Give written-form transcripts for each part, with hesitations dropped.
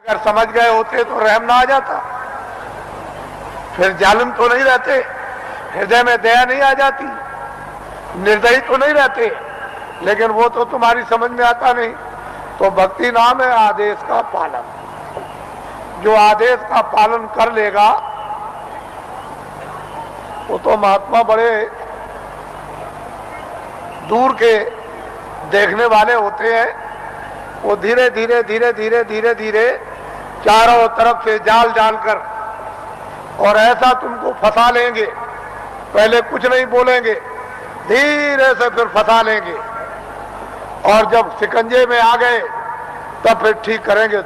अगर समझ गए होते तो रहम ना आ जाता, फिर जालिम तो नहीं रहते, हृदय में दया नहीं आ जाती, निर्दयी तो नहीं रहते, लेकिन वो तो तुम्हारी समझ में आता नहीं। तो भक्ति नाम है आदेश का पालन। जो आदेश का पालन कर लेगा वो तो महात्मा बड़े दूर के देखने वाले होते हैं। वो धीरे धीरे धीरे धीरे धीरे धीरे चारों तरफ से जाल डालकर और ऐसा तुमको फंसा लेंगे, पहले कुछ नहीं बोलेंगे, धीरे से फिर फंसा लेंगे, और जब शिकंजे में आ गए तब फिर ठीक करेंगे।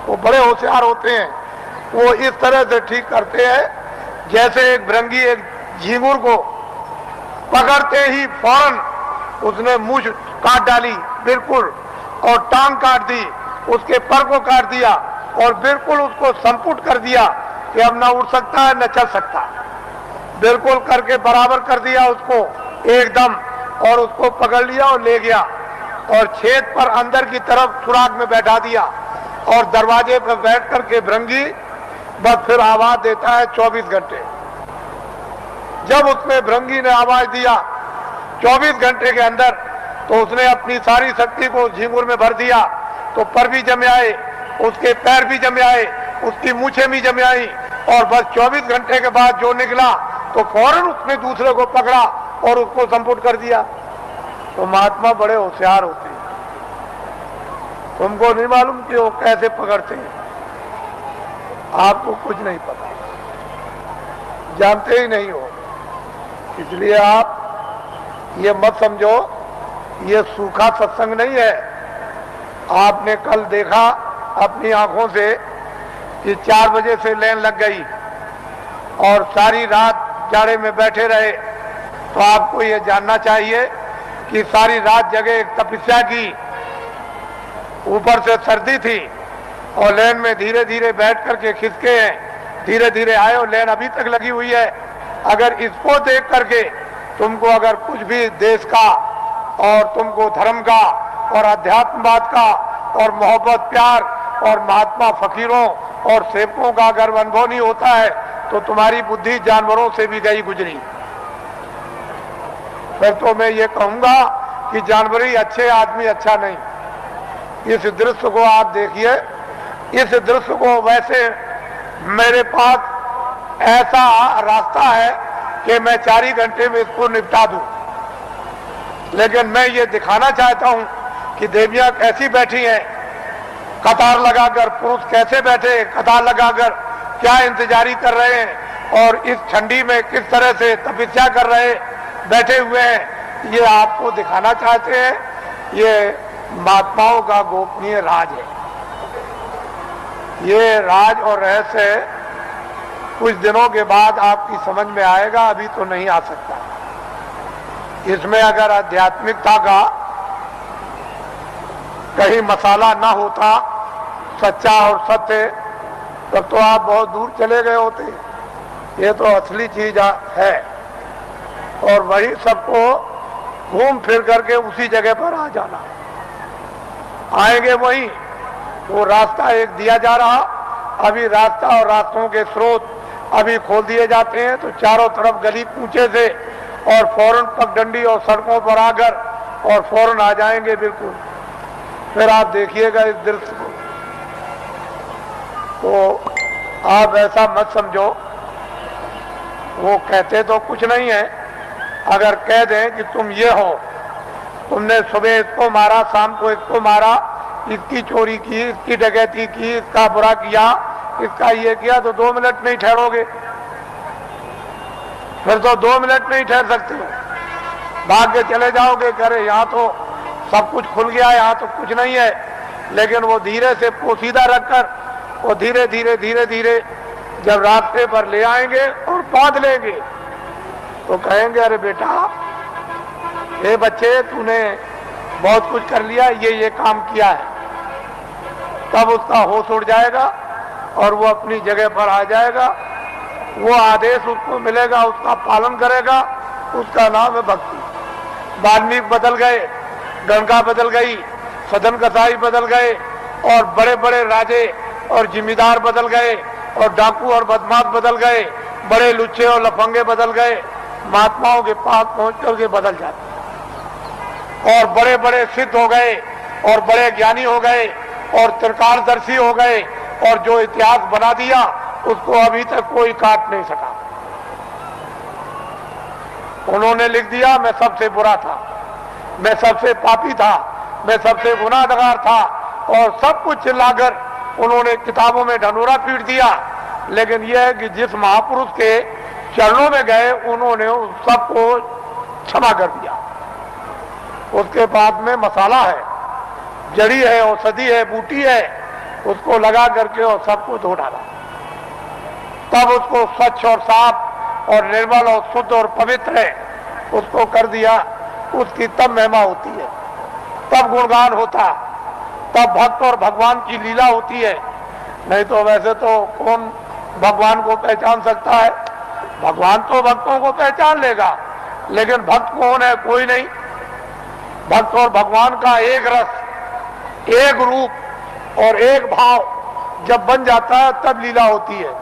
वो बड़े होशियार होते हैं, वो इस तरह से ठीक करते हैं जैसे एक भृंगी एक झींगुर को पकड़ते ही फौरन उसने मूंछ काट डाली बिल्कुल, और टांग काट दी, उसके पर को काट दिया और बिल्कुल उसको संपुट कर दिया कि अब ना उड़ सकता है न चल सकता, बिल्कुल करके बराबर कर दिया उसको एकदम, और उसको पकड़ लिया और ले गया और छेद पर अंदर की तरफ सुराग में बैठा दिया, और दरवाजे पर बैठ करके भृंगी बस फिर आवाज देता है 24 घंटे। जब उसने भृंगी ने आवाज दिया 24 घंटे के अंदर, तो उसने अपनी सारी शक्ति को झींगुर में भर दिया, तो पर भी जमे आए, उसके पैर भी जमे आए, उसकी मूछें भी जमे आई, और बस 24 घंटे के बाद जो निकला तो फौरन उसने दूसरे को पकड़ा और उसको संपुट कर दिया। तो महात्मा बड़े होशियार होते हैं, तुमको नहीं मालूम कि वो कैसे पकड़ते हैं, आपको कुछ नहीं पता, जानते ही नहीं हो। इसलिए आप ये मत समझो ये सूखा सत्संग नहीं है। आपने कल देखा अपनी आंखों से कि 4 बजे से लाइन लग गई और सारी रात जाड़े में बैठे रहे, तो आपको ये जानना चाहिए कि सारी रात जगह एक तपस्या की, ऊपर से सर्दी थी और लाइन में धीरे धीरे बैठ करके खिसके हैं, धीरे धीरे आए और लाइन अभी तक लगी हुई है। अगर इसको देख करके तुमको अगर कुछ भी देश का और तुमको धर्म का और अध्यात्मवाद का और मोहब्बत प्यार और महात्मा फकीरों और सेवकों का अगर अनुभव नहीं होता है तो तुम्हारी बुद्धि जानवरों से भी गई गुजरी। फिर तो मैं ये कहूंगा कि जानवर ही अच्छे, आदमी अच्छा नहीं। इस दृश्य को आप देखिए, इस दृश्य को वैसे मेरे पास ऐसा रास्ता है कि मैं 4 ही घंटे में इसको निपटा दूं, लेकिन मैं ये दिखाना चाहता हूं कि देवियां कैसी बैठी हैं कतार लगाकर, पुरुष कैसे बैठे कतार लगाकर क्या इंतजारी कर रहे हैं और इस ठंडी में किस तरह से तपस्या कर रहे बैठे हुए हैं, ये आपको दिखाना चाहते हैं। ये महात्माओं का गोपनीय राज है। ये राज और रहस्य कुछ दिनों के बाद आपकी समझ में आएगा, अभी तो नहीं आ सकता। इसमें अगर आध्यात्मिकता का कहीं मसाला ना होता, सच्चा और सत्य, तब तो आप बहुत दूर चले गए होते। ये तो असली चीज है, और वही सबको घूम फिर करके उसी जगह पर आ जाना। आएंगे वही, वो रास्ता एक दिया जा रहा, अभी रास्ता और रास्तों के स्रोत अभी खोल दिए जाते हैं, तो चारों तरफ गली कूचे से और फौरन पगडंडी और सड़कों पर आकर और फौरन आ जाएंगे बिल्कुल। फिर आप देखिएगा इस दृश्य को, तो आप ऐसा मत समझो। वो कहते तो कुछ नहीं है, अगर कह दें कि तुम ये हो, तुमने सुबह इसको मारा, शाम को इसको मारा, इसकी चोरी की, इसकी डकैती की, इसका बुरा किया, इसका ये किया, तो 2 मिनट नहीं ठहरोगे। फिर तो 2 मिनट नहीं ठहर सकते हो, भाग के चले जाओगे, करे यहाँ तो सब कुछ खुल गया, यहाँ तो कुछ नहीं है। लेकिन वो धीरे से पोशीदा रखकर वो धीरे धीरे धीरे धीरे जब रास्ते पर ले आएंगे और बांध लेंगे, तो कहेंगे अरे बेटा, हे बच्चे, तूने बहुत कुछ कर लिया, ये काम किया है। तब उसका होश उड़ जाएगा और वो अपनी जगह पर आ जाएगा। वो आदेश उसको मिलेगा, उसका पालन करेगा, उसका नाम है भक्ति। वाल्मीकि बदल गए, गंगा बदल गई, सदन कसाई बदल गए, और बड़े बड़े राजे और जिम्मेदार बदल गए, और डाकू और बदमाश बदल गए, बड़े लुच्चे और लफंगे बदल गए, महात्माओं के पास पहुंच करके बदल जाते। और बड़े बड़े सिद्ध हो गए और बड़े ज्ञानी हो गए और त्रिकालदर्शी हो गए, और जो इतिहास बना दिया उसको अभी तक कोई काट नहीं सका। उन्होंने लिख दिया मैं सबसे बुरा था, मैं सबसे पापी था, मैं सबसे गुनाहगार था, और सब कुछ चिल्लाकर उन्होंने किताबों में ढनूरा पीट दिया। लेकिन यह है कि जिस महापुरुष के चरणों में गए उन्होंने उस सबको क्षमा कर दिया। उसके बाद में मसाला है, जड़ी है, औषधि है, बूटी है, उसको लगा करके और सबको धो डाला, तब उसको स्वच्छ और साफ और निर्मल और शुद्ध और पवित्र है उसको कर दिया। उसकी तब महिमा होती है, तब गुणगान होता, तब भक्त और भगवान की लीला होती है। नहीं तो वैसे तो कौन भगवान को पहचान सकता है? भगवान तो भक्तों को पहचान लेगा, लेकिन भक्त कौन है? कोई नहीं। भक्त और भगवान का एक रस, एक रूप और एक भाव जब बन जाता है तब लीला होती है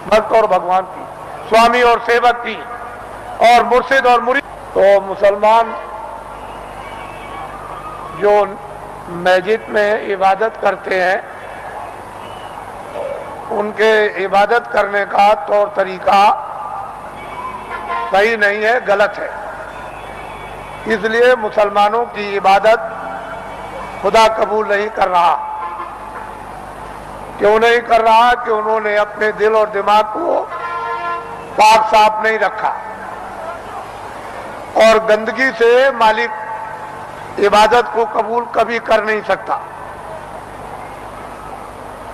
भक्त और भगवान की, स्वामी और सेवक की, और मुर्शिद और मुरीद। तो मुसलमान जो मस्जिद में इबादत करते हैं उनके इबादत करने का तौर तरीका सही नहीं है, गलत है। इसलिए मुसलमानों की इबादत खुदा कबूल नहीं कर रहा। क्यों नहीं कर रहा? कि उन्होंने अपने दिल और दिमाग को पाक साफ नहीं रखा, और गंदगी से मालिक इबादत को कबूल कभी कर नहीं सकता।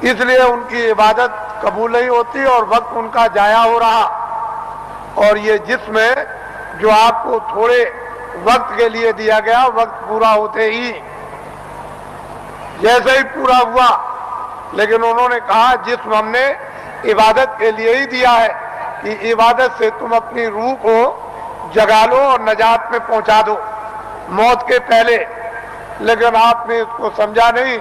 इसलिए उनकी इबादत कबूल नहीं होती और वक्त उनका जाया हो रहा। और ये जिसमें जो आपको थोड़े वक्त के लिए दिया गया, वक्त पूरा होते ही जैसे ही पूरा हुआ, लेकिन उन्होंने कहा जिस्म हमने इबादत के लिए ही दिया है कि इबादत से तुम अपनी रूह को जगा लो और नजात में पहुंचा दो मौत के पहले। लेकिन आपने इसको समझा नहीं,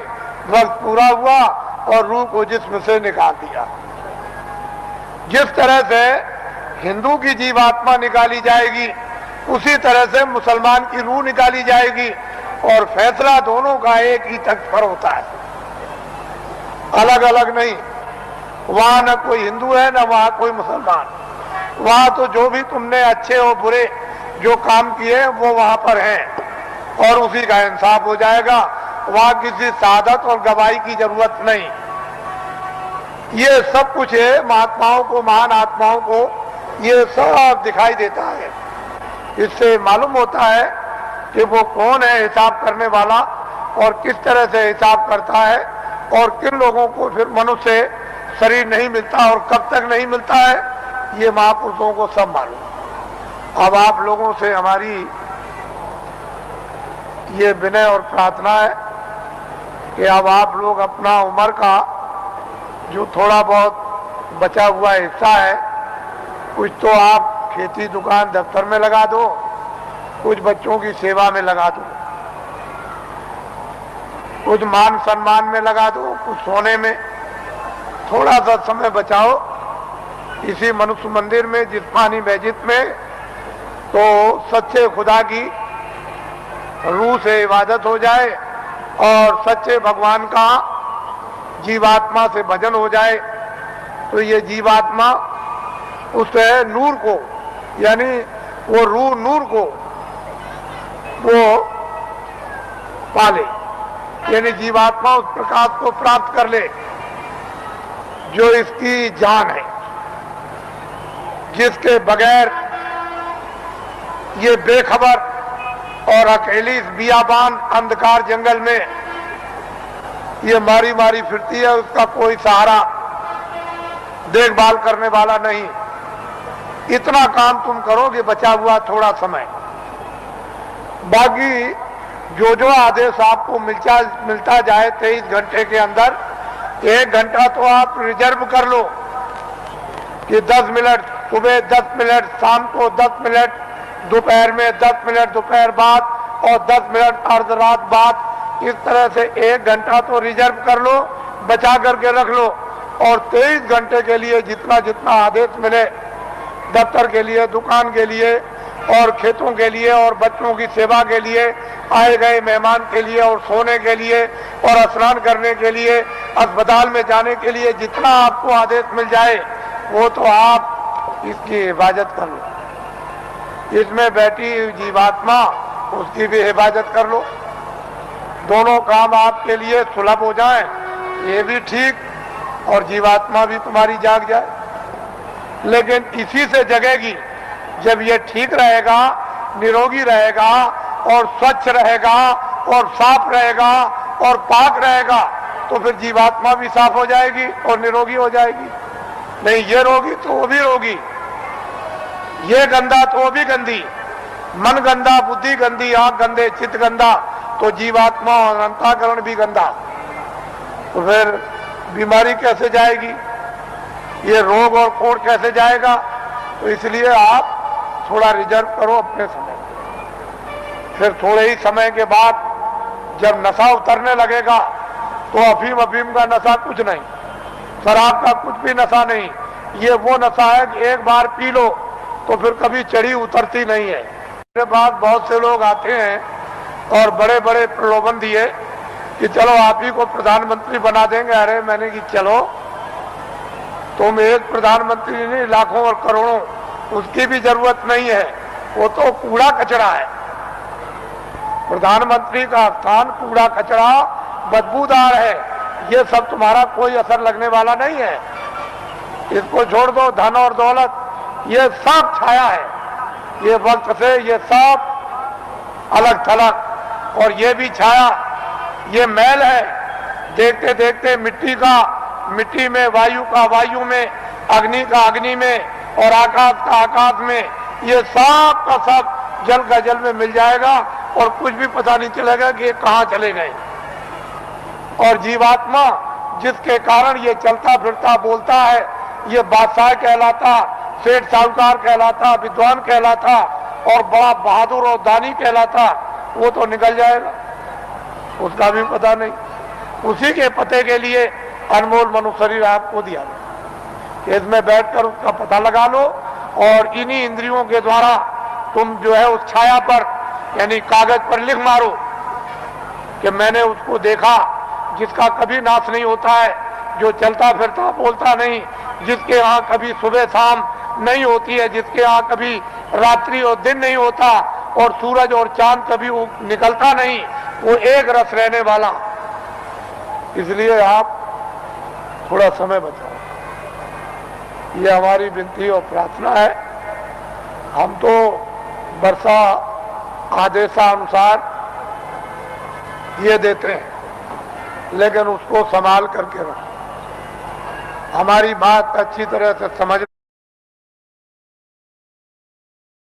वक्त पूरा हुआ और रूह को जिस्म से निकाल दिया। जिस तरह से हिंदू की जीवात्मा निकाली जाएगी उसी तरह से मुसलमान की रूह निकाली जाएगी, और फैसला दोनों का एक ही तख्त पर होता है, अलग अलग नहीं। वहां न कोई हिंदू है न वहां कोई मुसलमान, वहां तो जो भी तुमने अच्छे और बुरे जो काम किए वो वहां पर हैं और उसी का इंसाफ हो जाएगा। वहां किसी शहादत और गवाही की जरूरत नहीं। ये सब कुछ है, महात्माओं को, महान आत्माओं को ये सब दिखाई देता है। इससे मालूम होता है कि वो कौन है हिसाब करने वाला और किस तरह से हिसाब करता है, और किन लोगों को फिर मनुष्य शरीर नहीं मिलता और कब तक नहीं मिलता है, ये महापुरुषों को सब मालूम। अब आप लोगों से हमारी ये विनय और प्रार्थना है कि अब आप लोग अपना उम्र का जो थोड़ा बहुत बचा हुआ हिस्सा है, कुछ तो आप खेती दुकान दफ्तर में लगा दो, कुछ बच्चों की सेवा में लगा दो, कुछ मान सम्मान में लगा दो, कुछ सोने में। थोड़ा सा समय बचाओ इसी मनुष्य मंदिर में, जिस्मानी मस्जिद में, तो सच्चे खुदा की रूह से इबादत हो जाए और सच्चे भगवान का जीवात्मा से भजन हो जाए। तो ये जीवात्मा उस नूर को, यानी वो रूह नूर को वो पाले, यानी जीवात्मा उस प्रकाश को प्राप्त कर ले जो इसकी जान है, जिसके बगैर ये बेखबर और अकेली इस बियाबान अंधकार जंगल में ये मारी मारी फिरती है, उसका कोई सहारा देखभाल करने वाला नहीं। इतना काम तुम करोगे बचा हुआ थोड़ा समय, बाकी जो जो आदेश आपको मिलता जाए 23 घंटे के अंदर 1 घंटा तो आप रिजर्व कर लो कि 10 मिनट सुबह, 10 मिनट शाम को, 10 मिनट दोपहर में, 10 मिनट दोपहर बाद और 10 मिनट अर्ध रात बाद, इस तरह से 1 घंटा तो रिजर्व कर लो, बचा करके रख लो, और 23 घंटे के लिए जितना जितना आदेश मिले, दफ्तर के लिए, दुकान के लिए और खेतों के लिए और बच्चों की सेवा के लिए, आए गए मेहमान के लिए और सोने के लिए और स्नान करने के लिए, अस्पताल में जाने के लिए जितना आपको आदेश मिल जाए वो तो आप इसकी हिफाजत कर लो। इसमें बैठी जीवात्मा उसकी भी हिफाजत कर लो। दोनों काम आपके लिए सुलभ हो जाएं, ये भी ठीक, और जीवात्मा भी तुम्हारी जाग जाए। लेकिन इसी से जगेगी जब ये ठीक रहेगा, निरोगी रहेगा और स्वच्छ रहेगा और साफ रहेगा और पाक रहेगा, तो फिर जीवात्मा भी साफ हो जाएगी और निरोगी हो जाएगी। नहीं, ये रोगी तो वो भी रोगी, ये गंदा तो वो भी गंदी, मन गंदा, बुद्धि गंदी, आंख गंदे, चित्त गंदा, तो जीवात्मा और अंतःकरण भी गंदा, तो फिर बीमारी कैसे जाएगी, ये रोग और कोड़ कैसे जाएगा। तो इसलिए आप थोड़ा रिजर्व करो अपने समय, फिर थोड़े ही समय के बाद जब नशा उतरने लगेगा तो अफीम का नशा कुछ नहीं, शराब का कुछ भी नशा नहीं, ये वो नशा है कि एक बार पी लो तो फिर कभी चढ़ी उतरती नहीं है। मेरे पास बहुत से लोग आते हैं और बड़े बड़े प्रलोभन दिए कि चलो आप ही को प्रधानमंत्री बना देंगे। अरे मैंने कि चलो, तुम एक प्रधानमंत्री नहीं, लाखों और करोड़ों, उसकी भी जरूरत नहीं है, वो तो कूड़ा कचरा है। प्रधानमंत्री का स्थान कूड़ा कचरा बदबूदार है, ये सब तुम्हारा कोई असर लगने वाला नहीं है। इसको छोड़ दो, धन और दौलत ये सब छाया है, ये वक्त से ये सब अलग थलग, और ये भी छाया, ये मैल है। देखते देखते मिट्टी का मिट्टी में, वायु का वायु में, अग्नि का अग्नि में और आकाश का आकाश में, ये सब का सब जल का जल में मिल जाएगा और कुछ भी पता नहीं चलेगा कि ये कहाँ चले गए। और जीवात्मा जिसके कारण ये चलता फिरता बोलता है, ये बादशाह कहलाता, सेठ साहूकार कहलाता, विद्वान कहलाता और बड़ा बहादुर और दानी कहलाता, वो तो निकल जाएगा, उसका भी पता नहीं। उसी के पते के लिए अनमोल मनुष्य शरीर आपको दिया गया, इसमें बैठकर उसका पता लगा लो और इन्हीं इंद्रियों के द्वारा तुम जो है उस छाया पर, यानी कागज पर लिख मारो कि मैंने उसको देखा जिसका कभी नाश नहीं होता है, जो चलता फिरता बोलता नहीं, जिसके यहाँ कभी सुबह शाम नहीं होती है, जिसके यहाँ कभी रात्रि और दिन नहीं होता और सूरज और चांद कभी निकलता नहीं, वो एक रस रहने वाला। इसलिए आप थोड़ा समय बचाओ, ये हमारी विनती और प्रार्थना है। हम तो वर्षा आदेशानुसार ये देते हैं, लेकिन उसको संभाल करके रखो। हमारी बात अच्छी तरह से समझ